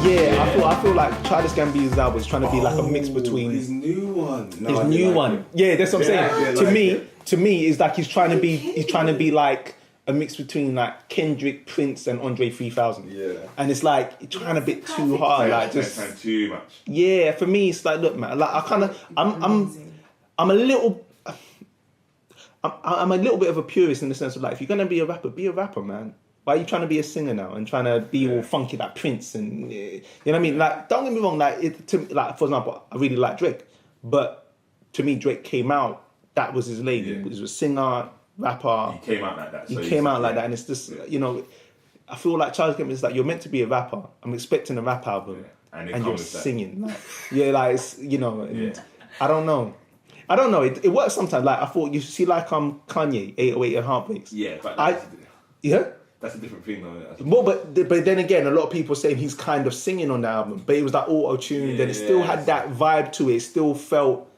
Yeah, I feel like Childish Gambino's album is trying to be like a mix between his new one. No, his I didn't new like one. it. Yeah, that's what I'm saying. Yeah, To me, it's like he's trying to be like a mix between like Kendrick, Prince, and Andre 3000. Yeah. And it's like trying a bit too hard, like just too much. Yeah, for me, it's like, look, man, like I'm a little. I'm a little bit of a purist in the sense of like, if you're gonna be a rapper, man. Why are you trying to be a singer now and trying to be all funky like Prince and you know what I mean? Like, don't get me wrong, like like for example, I really like Drake, but to me Drake came out, that was his lane. He was a singer, rapper. He came out like that. He came out like that, and it's just you know, I feel like Charles Gambino is like, you're meant to be a rapper. I'm expecting a rap album, and you're singing. Like, like it's, you know, and I don't know. It works sometimes. Like I thought, you see, like Kanye, 808 and Heartbreaks. Yeah, but that's a different thing, though. Well, but then again, a lot of people saying he's kind of singing on the album, but it was like auto-tuned, and it still had that vibe to it. It still felt,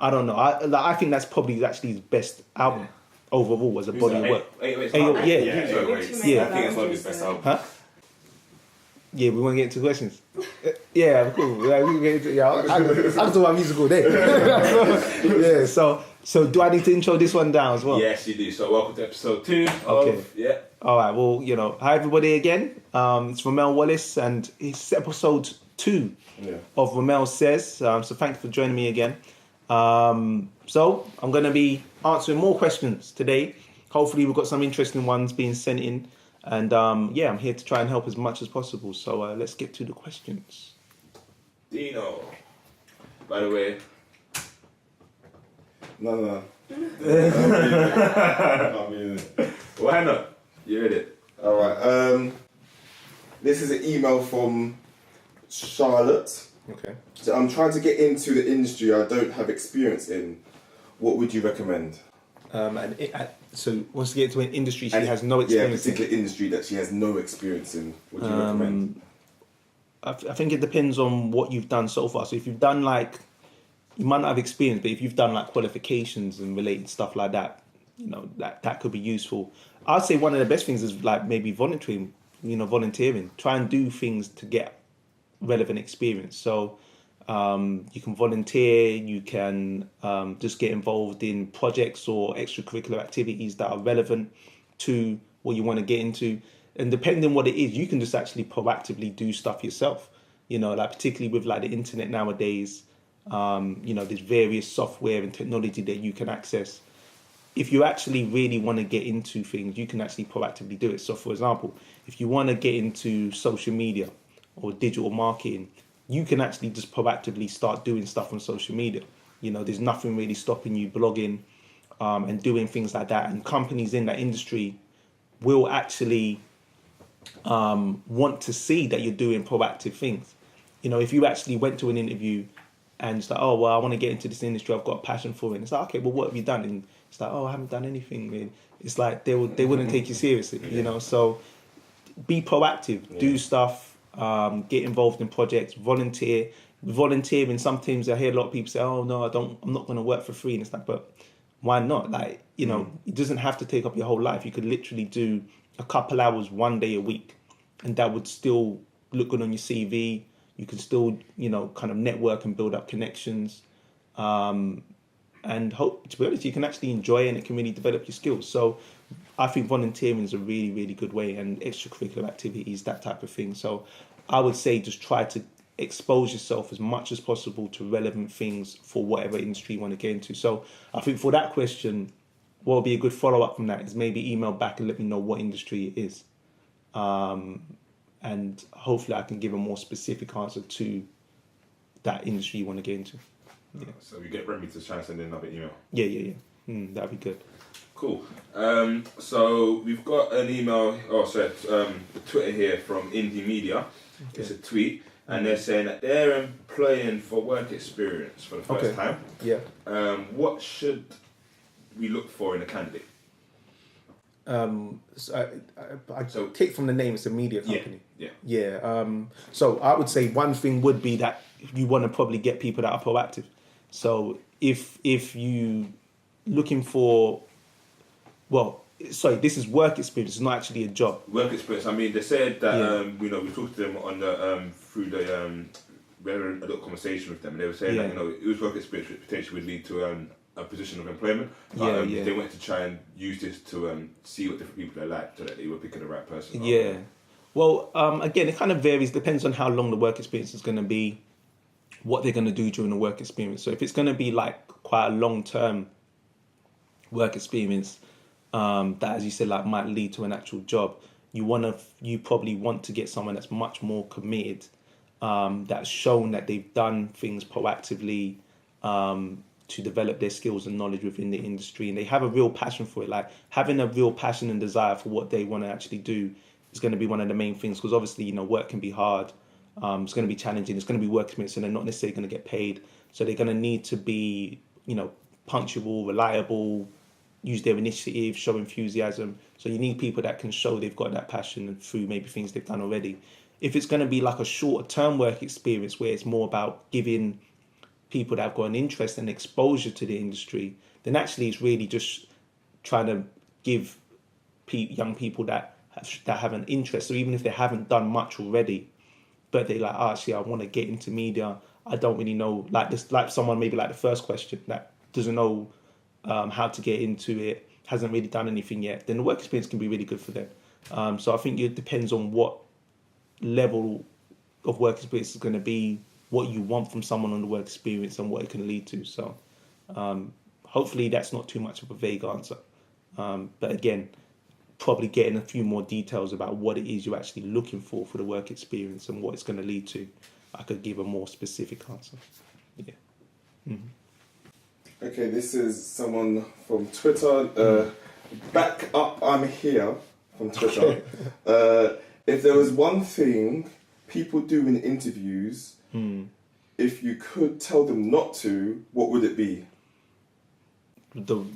I don't know. I think that's probably actually his best album overall as a body of work. Yeah. I think it's one of his best albums. Huh? Yeah, we want to get into questions. Yeah, cool. Yeah, we can get into. I can talk about musical day. So do I need to intro this one down as well? Yes, you do. So welcome to episode 2. Okay. All right. Well, you know, hi everybody again. It's Rommell Wallace, and it's episode 2 of Rommell Says. So thank you for joining me again. So I'm going to be answering more questions today. Hopefully, we've got some interesting ones being sent in. And I'm here to try and help as much as possible. So let's get to the questions. Dino. By the way. No. Why not? You read it. All right. This is an email from Charlotte. Okay. So I'm trying to get into the industry I don't have experience in. What would you recommend? So wants to get into an industry she has no experience in. Yeah, a particular industry that she has no experience in. What do you recommend? I think it depends on what you've done so far. So if you've done like, you might not have experience, but if you've done like qualifications and related stuff like that, you know, that could be useful. I'd say one of the best things is like maybe volunteering. Try and do things to get relevant experience. So you can volunteer, you can just get involved in projects or extracurricular activities that are relevant to what you want to get into. And depending on what it is, you can just actually proactively do stuff yourself. You know, like particularly with like the internet nowadays, there's various software and technology that you can access. If you actually really want to get into things, you can actually proactively do it. So for example, if you want to get into social media or digital marketing, you can actually just proactively start doing stuff on social media. You know, there's nothing really stopping you blogging and doing things like that. And companies in that industry will actually want to see that you're doing proactive things. You know, if you actually went to an interview and it's like, oh, well, I want to get into this industry, I've got a passion for it. And it's like, okay, well, what have you done? And it's like, oh, I haven't done anything. And it's like they wouldn't take you seriously, you know. So be proactive, do stuff. Get involved in projects, volunteering. Sometimes I hear a lot of people say, oh no, I'm not going to work for free. And it's like, but why not? Like, you know, it doesn't have to take up your whole life. You could literally do a couple hours, 1 day a week, and that would still look good on your CV. You can still, you know, kind of network and build up connections. And hope, to be honest, you can actually enjoy it and it can really develop your skills. So I think volunteering is a really, really good way, and extracurricular activities, that type of thing. So I would say just try to expose yourself as much as possible to relevant things for whatever industry you want to get into. So I think for that question, what would be a good follow-up from that is maybe email back and let me know what industry it is. And hopefully I can give a more specific answer to that industry you want to get into. Yeah. So we get Remy to try and send in another email. Yeah. That'd be good. Cool. So we've got an email, Twitter here from Indie Media. Okay. It's a tweet, and they're saying that they're employing for work experience for the first time. Yeah. What should we look for in a candidate? So take from the name, it's a media company. Yeah. So I would say one thing would be that you want to probably get people that are proactive. So if you looking for, well, sorry, this is work experience. It's not actually a job. Work experience. I mean, they said that Yeah. we talked to them on the through the we had a little conversation with them, and they were saying that it was work experience which potentially would lead to a position of employment. But, they wanted to try and use this to see what different people are like, so that they were picking the right person. Yeah. Well, again, it kind of varies. Depends on how long the work experience is going to be, what they're going to do during the work experience. So if it's going to be like quite a long-term work experience, that, as you said, like might lead to an actual job, you probably want to get someone that's much more committed, that's shown that they've done things proactively, to develop their skills and knowledge within the industry, and they have a real passion for it. Like having a real passion and desire for what they want to actually do is going to be one of the main things, because obviously, work can be hard. It's going to be challenging. It's going to be work commitments, and they're not necessarily going to get paid. So they're going to need to be, punctual, reliable, use their initiative, show enthusiasm. So you need people that can show they've got that passion and through maybe things they've done already. If it's going to be like a shorter term work experience where it's more about giving people that have got an interest and exposure to the industry, then actually it's really just trying to give young people that have an interest. So even if they haven't done much already, but they're like, actually, I want to get into media. I don't really know, like someone maybe like the first question that doesn't know how to get into it, hasn't really done anything yet, then the work experience can be really good for them. So I think it depends on what level of work experience is going to be, what you want from someone on the work experience, and what it can lead to. So hopefully that's not too much of a vague answer. But again, probably getting a few more details about what it is you're actually looking for the work experience and what it's going to lead to, I could give a more specific answer. Yeah. Mm-hmm. Okay, this is someone from Twitter. Back up, I'm here from Twitter. If there was one thing people do in interviews, if you could tell them not to, what would it be?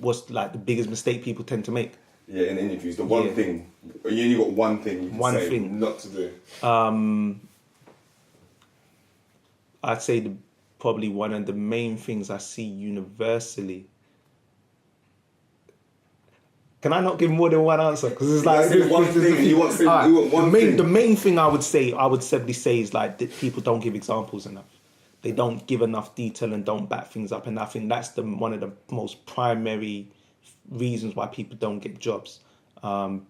What's like the biggest mistake people tend to make? Yeah, in interviews, the one thing. You only got one thing you can say not to do. I'd say probably one of the main things I see universally. Can I not give more than one answer? Because it's like one thing. You want one thing. The main thing I would simply say is like that people don't give examples enough. They don't give enough detail and don't back things up, and I think that's one of the most primary reasons why people don't get jobs,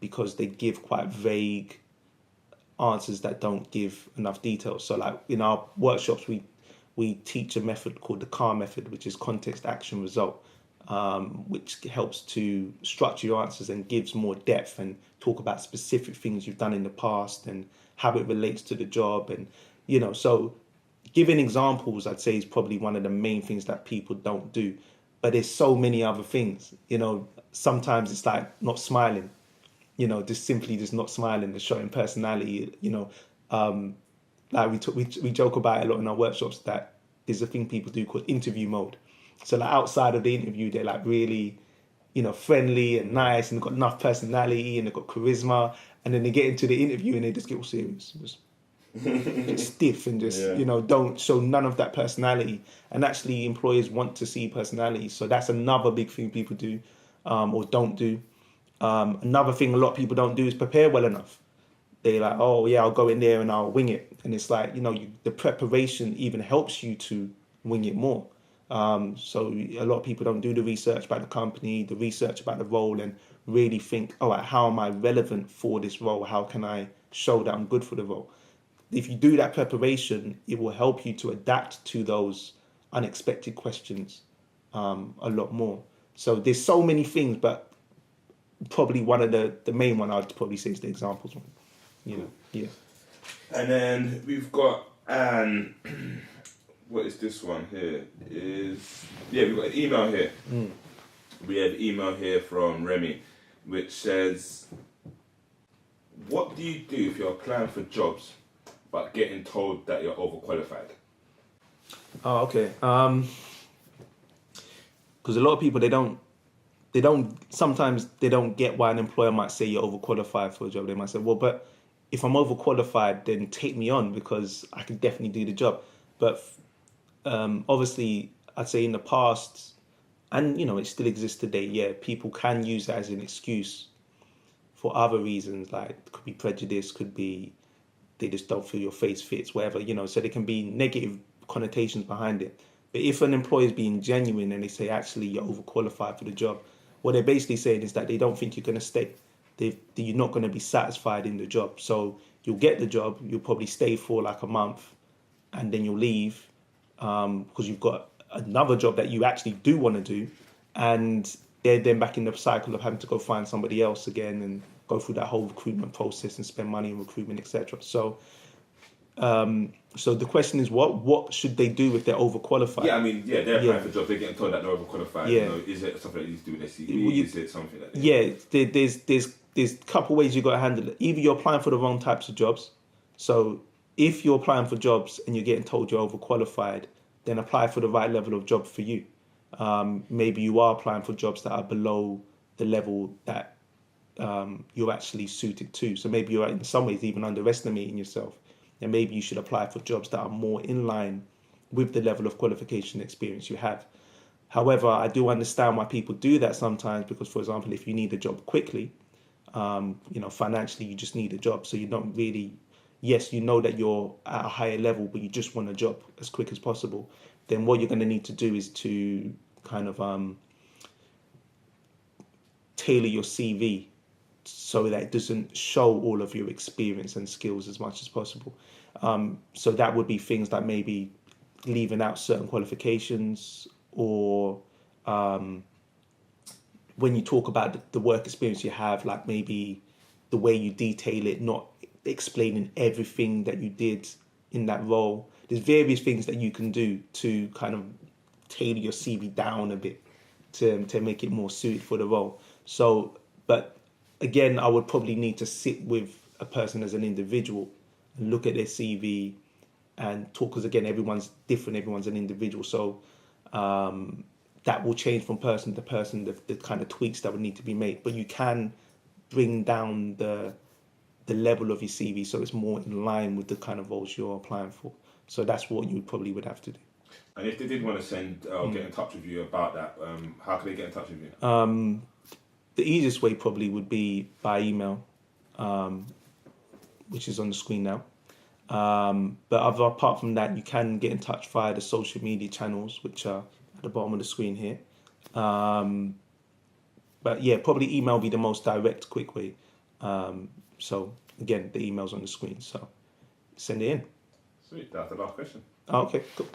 because they give quite vague answers that don't give enough detail. So like in our workshops, we teach a method called the CAR method, which is context, action, result, which helps to structure your answers and gives more depth and talk about specific things you've done in the past and how it relates to the job. And, so giving examples, I'd say, is probably one of the main things that people don't do. But there's so many other things, sometimes it's like not smiling, just not smiling and showing personality, like we joke about it a lot in our workshops that there's a thing people do called interview mode. So like outside of the interview, they're like really, friendly and nice and they've got enough personality and they've got charisma. And then they get into the interview and they just get all serious. It's stiff and just, don't show none of that personality. And actually employers want to see personality. So that's another big thing people do or don't do. Another thing a lot of people don't do is prepare well enough. They're like, oh yeah, I'll go in there and I'll wing it. And it's like, the preparation even helps you to wing it more. So a lot of people don't do the research about the company, the research about the role, and really think, all right, how am I relevant for this role? How can I show that I'm good for the role? If you do that preparation, it will help you to adapt to those unexpected questions a lot more. So there's so many things, but probably one of the main one I'd probably say is the examples one. Yeah. And then we've got what is this one here? We've got an email here. We have an email here from Remy, which says, what do you do if you're applying for jobs but getting told that you're overqualified? Oh, okay. Because a lot of people, sometimes they don't get why an employer might say you're overqualified for a job. They might say, well, but if I'm overqualified, then take me on because I can definitely do the job. But obviously, I'd say in the past, and it still exists today, people can use that as an excuse for other reasons, like could be prejudice, could be they just don't feel your face fits, whatever, so there can be negative connotations behind it. But if an employer is being genuine and they say, actually, you're overqualified for the job, what they're basically saying is that they don't think you're going to stay. You're not going to be satisfied in the job. So you'll get the job, you'll probably stay for like a month, and then you'll leave because you've got another job that you actually do want to do. And they're then back in the cycle of having to go find somebody else again and go through that whole recruitment process and spend money on recruitment, etc. So the question is, what should they do if they're overqualified? Yeah, I mean, they're applying for jobs. They're getting told that they're overqualified. Yeah. Is it something that you need to do with their CV? Is it something that? There's a couple ways you got to handle it. Either you're applying for the wrong types of jobs. So if you're applying for jobs and you're getting told you're overqualified, then apply for the right level of job for you. Maybe you are applying for jobs that are below the level that you're actually suited to. So maybe you're in some ways even underestimating yourself. And maybe you should apply for jobs that are more in line with the level of qualification experience you have. However, I do understand why people do that sometimes because, for example, if you need a job quickly, financially you just need a job. So you don't really, yes, you know that you're at a higher level, but you just want a job as quick as possible. Then what you're going to need to do is to kind of tailor your CV so that it doesn't show all of your experience and skills as much as possible. So that would be things like maybe leaving out certain qualifications, or when you talk about the work experience you have, like maybe the way you detail it, not explaining everything that you did in that role. There's various things that you can do to kind of tailor your CV down a bit to make it more suited for the role. So, but again, I would probably need to sit with a person as an individual and look at their CV and talk, because again, everyone's different, everyone's an individual. So that will change from person to person, the kind of tweaks that would need to be made. But you can bring down the level of your CV so it's more in line with the kind of roles you're applying for. So that's what you probably would have to do. And if they did want to send or get in touch with you about that, how can they get in touch with you? The easiest way probably would be by email, which is on the screen now. But apart from that, you can get in touch via the social media channels, which are at the bottom of the screen here. But yeah, probably email will be the most direct, quick way. So again, the email's on the screen, so send it in. Sweet, that's the last question. Okay, cool.